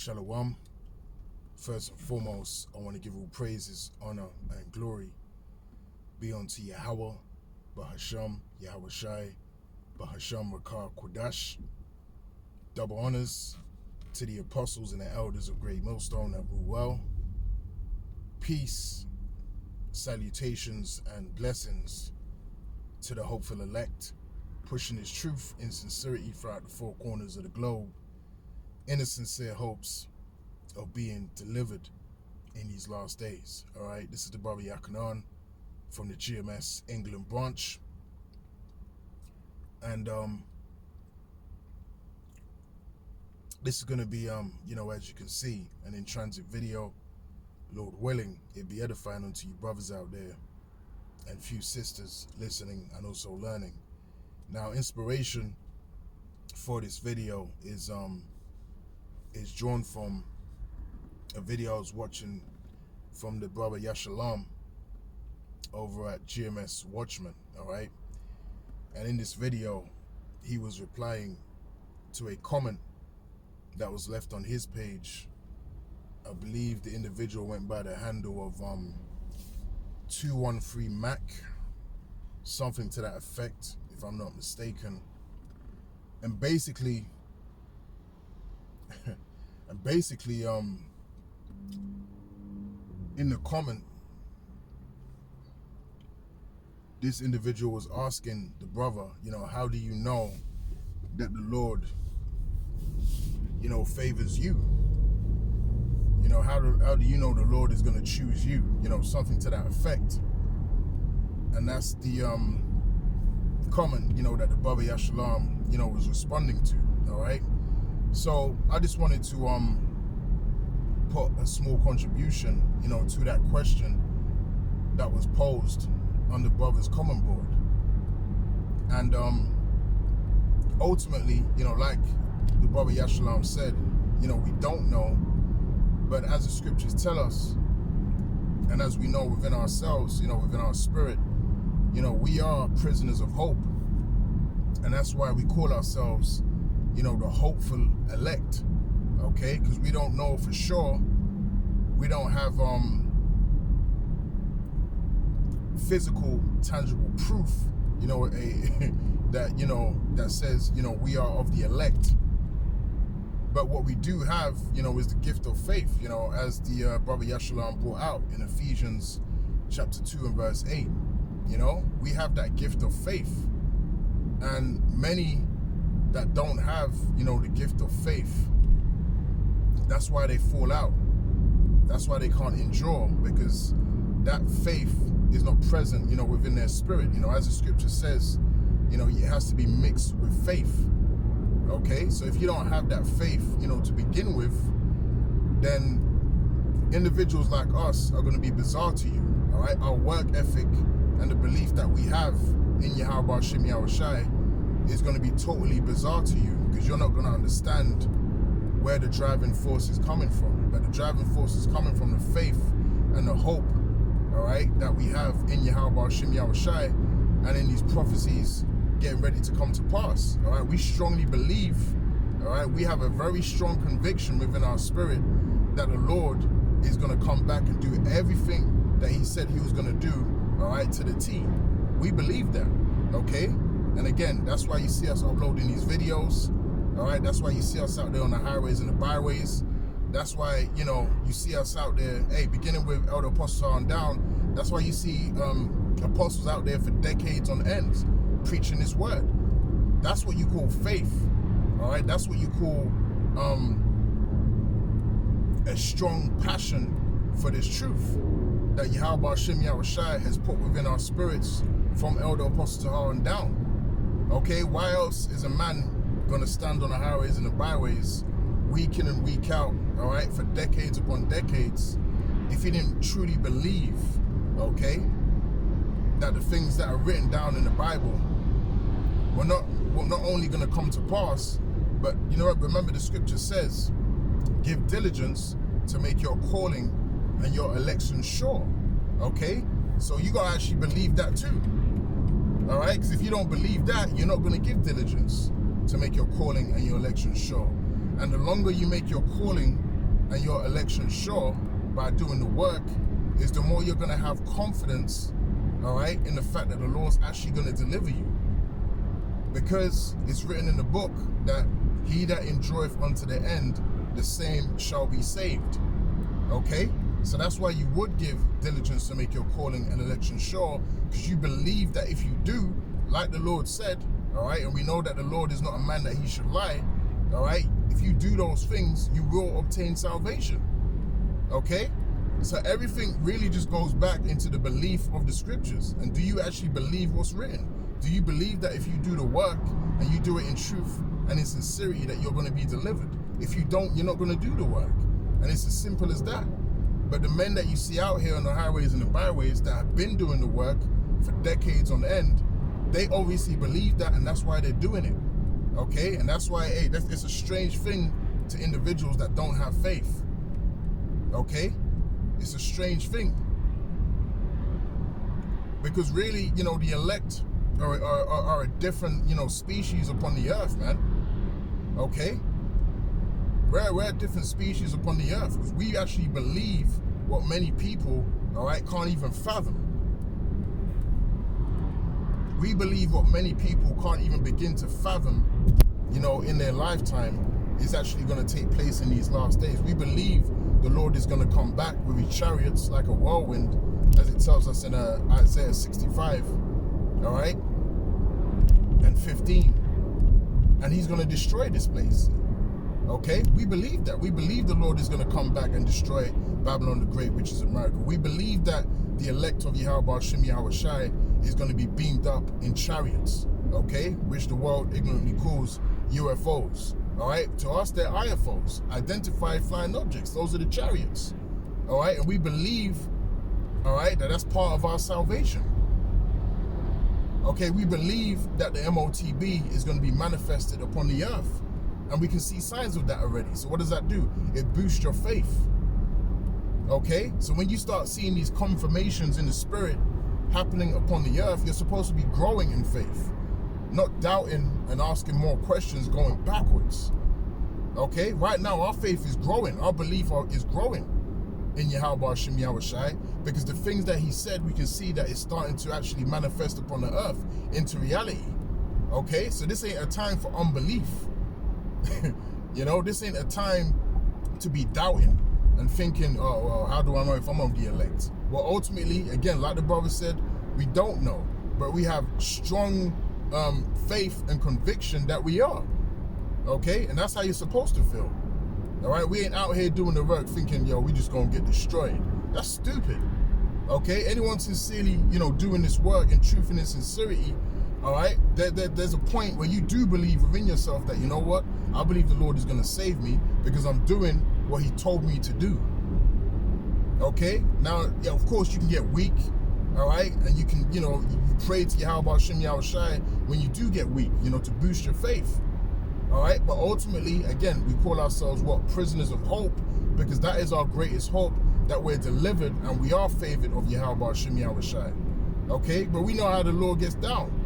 Shalom. First and foremost, I want to give all praises, honor, and glory be unto Yahweh, Bahasham, Yahweh Shai, Bahasham Rakah Kodash. Double honors to the apostles and the elders of Great Millstone that rule well. Peace, salutations, and blessings to the hopeful elect, pushing his truth in sincerity throughout the four corners of the globe, in the sincere hopes of being delivered in these last days. All right, this is the brother Yakanan from the GMS England branch, and this is going to be as you can see, an in-transit video. Lord willing, it be edifying unto you brothers out there and few sisters listening and also learning. Now, inspiration for this video is drawn from a video I was watching from the brother Yashalam over at GMS Watchman, all right? And in this video, he was replying to a comment that was left on his page. I believe the individual went by the handle of 213 Mac, something to that effect, if I'm not mistaken. And basically, in the comment, this individual was asking the brother, how do you know that the Lord, favors you? How do you know the Lord is going to choose you? Something to that effect. And that's the comment, that the brother Yashalam, was responding to, all right? So I just wanted to put a small contribution, to that question that was posed on the brother's comment board. And ultimately, like the brother Yashalam said, we don't know, but as the scriptures tell us, and as we know within ourselves, within our spirit, we are prisoners of hope. And that's why we call ourselves, the hopeful elect, okay? Because we don't know for sure. We don't have physical, tangible proof, that says, we are of the elect. But what we do have, is the gift of faith, as the brother Yashalam brought out in Ephesians chapter 2 and verse 8. We have that gift of faith. And many that don't have, the gift of faith, that's why they fall out. That's why they can't endure, because that faith is not present, within their spirit. As the scripture says, it has to be mixed with faith. Okay, so if you don't have that faith, to begin with, then individuals like us are going to be bizarre to you. All right, our work ethic and the belief that we have in Yahweh Shem Yahweh Shai is going to be totally bizarre to you, because you're not going to understand where the driving force is coming from. But the driving force is coming from the faith and the hope, all right, that we have in Yahweh Shem Yahweh Shai and in these prophecies getting ready to come to pass. All right, we strongly believe, all right, we have a very strong conviction within our spirit that the Lord is going to come back and do everything that he said he was going to do, all right, to the T. We believe that, okay? And again, that's why you see us uploading these videos, all right? That's why you see us out there on the highways and the byways. That's why, you see us out there, beginning with Elder Apostles on down. That's why you see apostles out there for decades on end preaching this word. That's what you call faith, all right? That's what you call a strong passion for this truth that Yahweh Shem Yahweh Shai has put within our spirits from Elder Apostle Tahar on down. Okay, why else is a man gonna stand on the highways and the byways week in and week out, all right, for decades upon decades, if he didn't truly believe, okay, that the things that are written down in the Bible were not only gonna come to pass, but remember the scripture says, give diligence to make your calling and your election sure, okay? So you gotta actually believe that too, all right? Because if you don't believe that, you're not gonna give diligence to make your calling and your election sure. And the longer you make your calling and your election sure by doing the work, is the more you're going to have confidence, all right, in the fact that the Lord's actually going to deliver you. Because it's written in the book that he that endureth unto the end, the same shall be saved. Okay? So that's why you would give diligence to make your calling and election sure, because you believe that if you do, like the Lord said, all right, and we know that the Lord is not a man that he should lie, all right, if you do those things, you will obtain salvation. Okay? So everything really just goes back into the belief of the scriptures. And do you actually believe what's written? Do you believe that if you do the work and you do it in truth and in sincerity, that you're going to be delivered? If you don't, you're not going to do the work. And it's as simple as that. But the men that you see out here on the highways and the byways that have been doing the work for decades on end, they obviously believe that, and that's why they're doing it. Okay? And that's why, hey, it's a strange thing to individuals that don't have faith. Okay? It's a strange thing. Because really, you know, the elect are a different, you know, species upon the earth, man. Okay? We're a different species upon the earth, because we actually believe what many people, all right, can't even fathom. We believe what many people can't even begin to fathom, you know, in their lifetime is actually going to take place in these last days. We believe the Lord is going to come back with his chariots like a whirlwind, as it tells us in Isaiah 65, all right, and 15, and he's going to destroy this place. Okay, we believe that. We believe the Lord is going to come back and destroy Babylon the Great, which is America. We believe that the elect of Yahweh Shem Yahweh Shai is going to be beamed up in chariots, okay, which the world ignorantly calls UFOs. All right, to us, they're IFOs, identified flying objects. Those are the chariots. All right, and we believe, all right, that that's part of our salvation. Okay, we believe that the MOTB is going to be manifested upon the earth. And we can see signs of that already. So what does that do? It boosts your faith. Okay? So when you start seeing these confirmations in the spirit happening upon the earth, you're supposed to be growing in faith. Not doubting and asking more questions, going backwards. Okay? Right now, our faith is growing. Our belief is growing in Yahweh Shem Yahweh Shai, because the things that he said, we can see that it's starting to actually manifest upon the earth into reality. Okay? So this ain't a time for unbelief. You know, this ain't a time to be doubting and thinking, oh, well, how do I know if I'm of the elect? Well, ultimately, again, like the brother said, we don't know, but we have strong faith and conviction that we are. Okay? And that's how you're supposed to feel. All right? We ain't out here doing the work thinking, yo, we just gonna get destroyed. That's stupid. Okay? Anyone sincerely, you know, doing this work in truth and in sincerity, all right, there's a point where you do believe within yourself that, you know what, I believe the Lord is going to save me because I'm doing what he told me to do. Okay, now, yeah, of course you can get weak, all right, and you can, you know, you pray to Yahweh Shem Yahweh Shai when you do get weak, you know, to boost your faith. All right, but ultimately, again, we call ourselves what? Prisoners of hope, because that is our greatest hope, that we're delivered and we are favored of Yahweh Shem Yahweh Shai. Okay, but we know how the Lord gets down.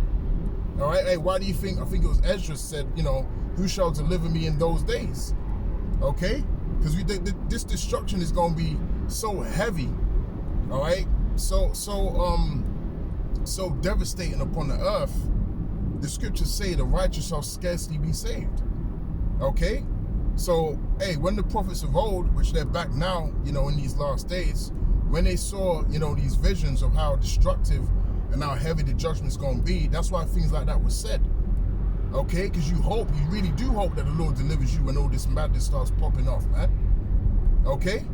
All right, hey, why do you think, I think it was Ezra said, you know, who shall deliver me in those days? Okay, because this destruction is going to be so heavy, all right, so devastating upon the earth. The scriptures say the righteous shall scarcely be saved. Okay, so hey, when the prophets of old, which they're back now, you know, in these last days, when they saw, you know, these visions of how destructive and how heavy the judgment's going to be, that's why things like that were said. Okay, because you really do hope that the Lord delivers you when all this madness starts popping off, man. Okay,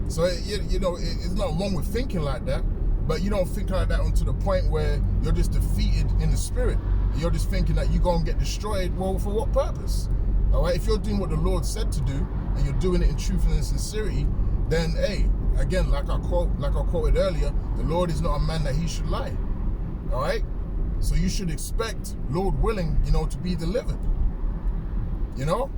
so you know, it's not wrong with thinking like that, but you don't think like that until the point where you're just defeated in the spirit. You're just thinking that you're going to get destroyed. Well, for what purpose? All right, if you're doing what the Lord said to do and you're doing it in truth and in sincerity, then hey, again, like I quoted earlier, the Lord is not a man that he should lie. All right, so you should expect, Lord willing, you know, to be delivered. You know,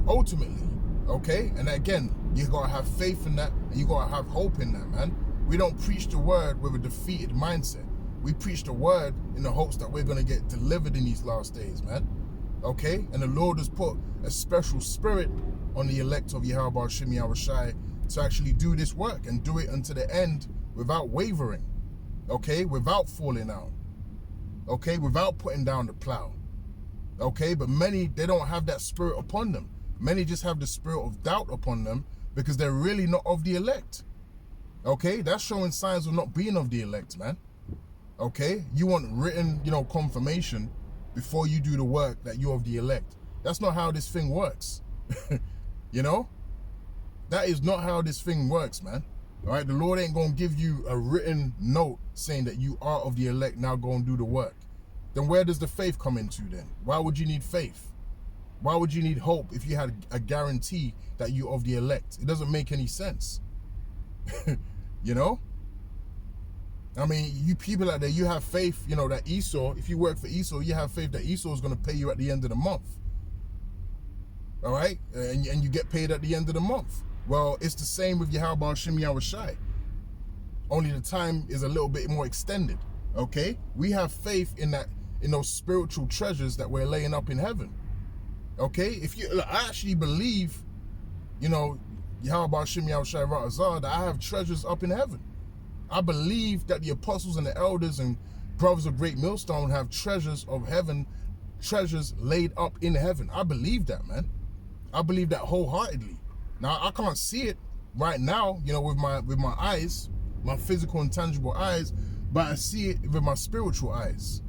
ultimately, okay. And again, you gotta have faith in that, and you gotta have hope in that, man. We don't preach the word with a defeated mindset. We preach the word in the hopes that we're gonna get delivered in these last days, man. Okay? And the Lord has put a special spirit on the elect of Yahweh Shem Yahushai to actually do this work and do it unto the end without wavering. Okay? Without falling out. Okay? Without putting down the plow. Okay? But many, they don't have that spirit upon them. Many just have the spirit of doubt upon them because they're really not of the elect. Okay? That's showing signs of not being of the elect, man. Okay? You want written, confirmation before you do the work that you're of the elect. That's not how this thing works. That is not how this thing works, man. All right? The Lord ain't going to give you a written note saying that you are of the elect, now go and do the work. Then where does the faith come into then? Why would you need faith? Why would you need hope if you had a guarantee that you're of the elect? It doesn't make any sense. I mean, you people out there, you have faith, that Esau, if you work for Esau, you have faith that Esau is going to pay you at the end of the month. All right? And you get paid at the end of the month. Well, it's the same with Yahweh Shem Yahushai. Only the time is a little bit more extended. Okay? We have faith in those spiritual treasures that we're laying up in heaven. Okay? I actually believe, Yahweh Shem Yahushai Ra'azah, that I have treasures up in heaven. I believe that the apostles and the elders and brothers of Great Millstone have treasures of heaven, treasures laid up in heaven. I believe that, man. I believe that wholeheartedly. Now, I can't see it right now, with my eyes, my physical and tangible eyes, but I see it with my spiritual eyes.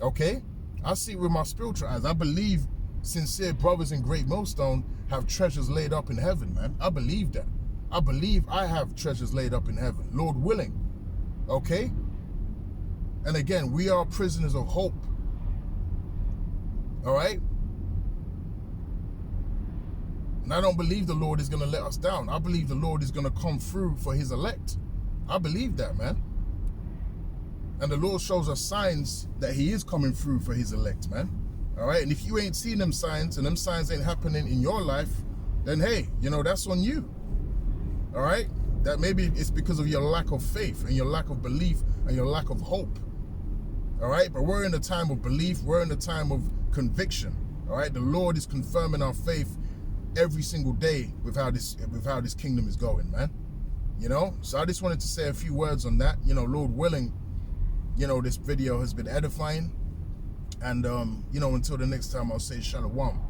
Okay? I see it with my spiritual eyes. I believe sincere brothers in Great Millstone have treasures laid up in heaven, man. I believe that. I believe I have treasures laid up in heaven, Lord willing. Okay? And again, we are prisoners of hope. All right? And I don't believe the Lord is going to let us down. I believe the Lord is going to come through for his elect. I believe that, man. And the Lord shows us signs that he is coming through for his elect, man. All right? And if you ain't seen them signs and them signs ain't happening in your life, then hey, that's on you. All right? That maybe it's because of your lack of faith and your lack of belief and your lack of hope. All right? But we're in the time of belief. We're in the time of conviction. All right? The Lord is confirming our faith every single day with how this kingdom is going, man. So I just wanted to say a few words on that. Lord willing, this video has been edifying. And, until the next time, I'll say shalom.